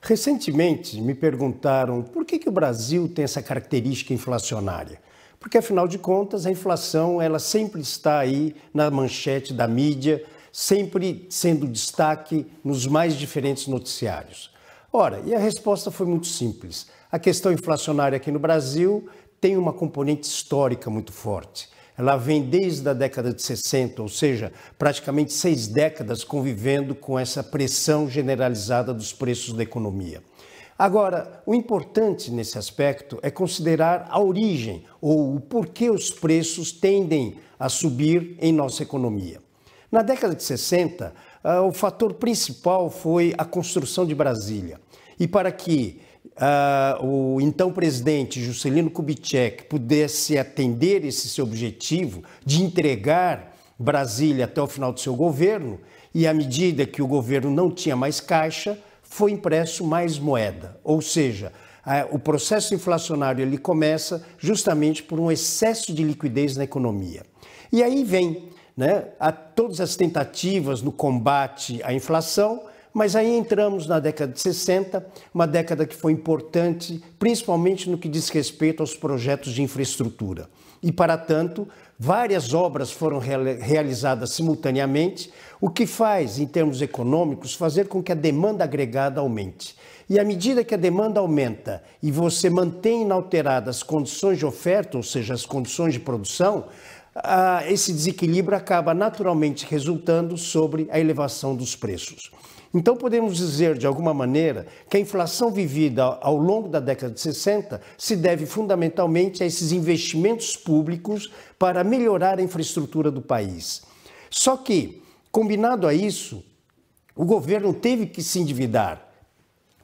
Recentemente me perguntaram por que o Brasil tem essa característica inflacionária. Porque, afinal de contas, a inflação ela sempre está aí na manchete da mídia, sempre sendo destaque nos mais diferentes noticiários. Ora, e a resposta foi muito simples. A questão inflacionária aqui no Brasil tem uma componente histórica muito forte. Ela vem desde a década de 60, ou seja, praticamente 6 décadas convivendo com essa pressão generalizada dos preços da economia. Agora, o importante nesse aspecto é considerar a origem ou o porquê os preços tendem a subir em nossa economia. Na década de 60, o fator principal foi a construção de Brasília. E para que o então presidente Juscelino Kubitschek pudesse atender esse seu objetivo de entregar Brasília até o final do seu governo, e à medida que o governo não tinha mais caixa, foi impresso mais moeda. Ou seja, o processo inflacionário ele começa justamente por um excesso de liquidez na economia. E aí vem todas as tentativas no combate à inflação, mas aí entramos na década de 60, uma década que foi importante, principalmente no que diz respeito aos projetos de infraestrutura. E, para tanto, várias obras foram realizadas simultaneamente, o que faz, em termos econômicos, fazer com que a demanda agregada aumente. E à medida que a demanda aumenta e você mantém inalteradas as condições de oferta, ou seja, as condições de produção, esse desequilíbrio acaba naturalmente resultando sobre a elevação dos preços. Então podemos dizer, de alguma maneira, que a inflação vivida ao longo da década de 60 se deve fundamentalmente a esses investimentos públicos para melhorar a infraestrutura do país. Só que, combinado a isso, o governo teve que se endividar,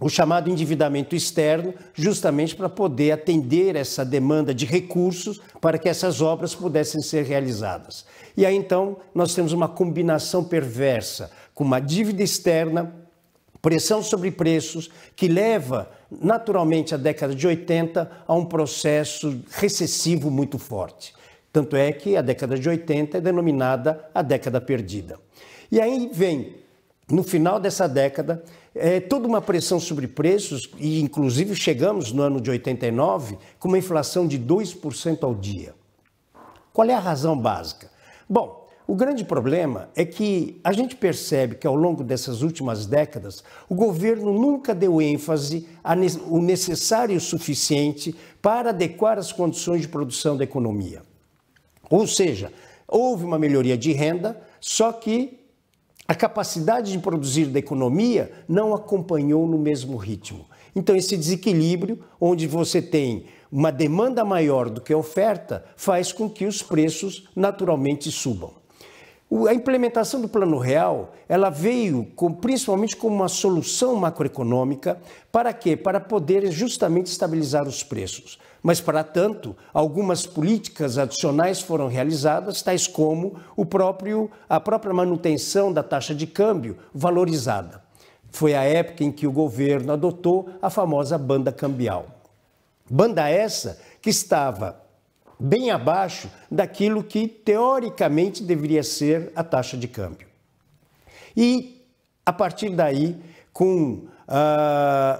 o chamado endividamento externo, justamente para poder atender essa demanda de recursos para que essas obras pudessem ser realizadas. E aí, então, nós temos uma combinação perversa, com uma dívida externa, pressão sobre preços, que leva, naturalmente, a década de 80 a um processo recessivo muito forte. Tanto é que a década de 80 é denominada a década perdida. E aí vem, no final dessa década, toda uma pressão sobre preços, e inclusive chegamos no ano de 89 com uma inflação de 2% ao dia. Qual é a razão básica? Bom, o grande problema é que a gente percebe que ao longo dessas últimas décadas, o governo nunca deu ênfase ao necessário e o suficiente para adequar as condições de produção da economia. Ou seja, houve uma melhoria de renda, só que a capacidade de produzir da economia não acompanhou no mesmo ritmo. Então, esse desequilíbrio, onde você tem uma demanda maior do que a oferta, faz com que os preços naturalmente subam. A implementação do Plano Real, ela veio principalmente como uma solução macroeconômica. Para quê? Para poder justamente estabilizar os preços. Mas, para tanto, algumas políticas adicionais foram realizadas, tais como a própria manutenção da taxa de câmbio valorizada. Foi a época em que o governo adotou a famosa banda cambial. Banda essa que estava bem abaixo daquilo que, teoricamente, deveria ser a taxa de câmbio. E, a partir daí, com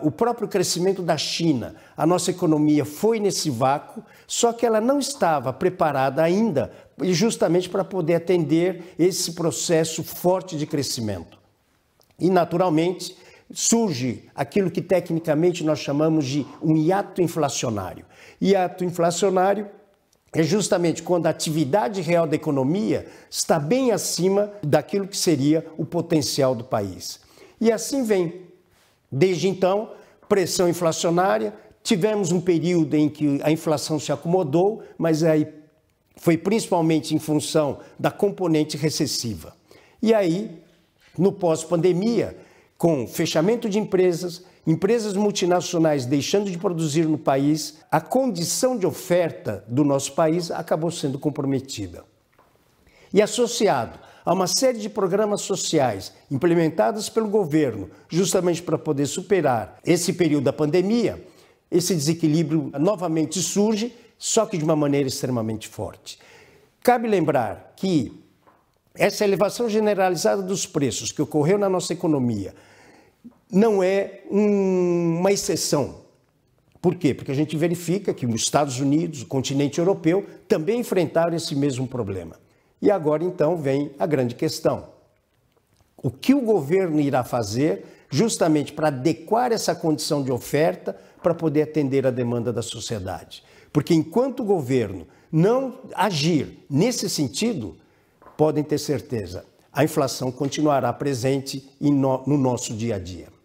o próprio crescimento da China, a nossa economia foi nesse vácuo, só que ela não estava preparada ainda justamente para poder atender esse processo forte de crescimento. E, naturalmente, surge aquilo que tecnicamente nós chamamos de um hiato inflacionário. Hiato inflacionário é justamente quando a atividade real da economia está bem acima daquilo que seria o potencial do país. E assim vem. Desde então, pressão inflacionária, tivemos um período em que a inflação se acomodou, mas aí foi principalmente em função da componente recessiva. E aí, no pós-pandemia, com fechamento de empresas multinacionais deixando de produzir no país, a condição de oferta do nosso país acabou sendo comprometida. E associado a uma série de programas sociais implementados pelo governo, justamente para poder superar esse período da pandemia, esse desequilíbrio novamente surge, só que de uma maneira extremamente forte. Cabe lembrar que essa elevação generalizada dos preços que ocorreu na nossa economia não é uma exceção. Por quê? Porque a gente verifica que os Estados Unidos, o continente europeu, também enfrentaram esse mesmo problema. E agora, então, vem a grande questão. O que o governo irá fazer justamente para adequar essa condição de oferta para poder atender a demanda da sociedade? Porque enquanto o governo não agir nesse sentido, podem ter certeza, a inflação continuará presente no nosso dia a dia.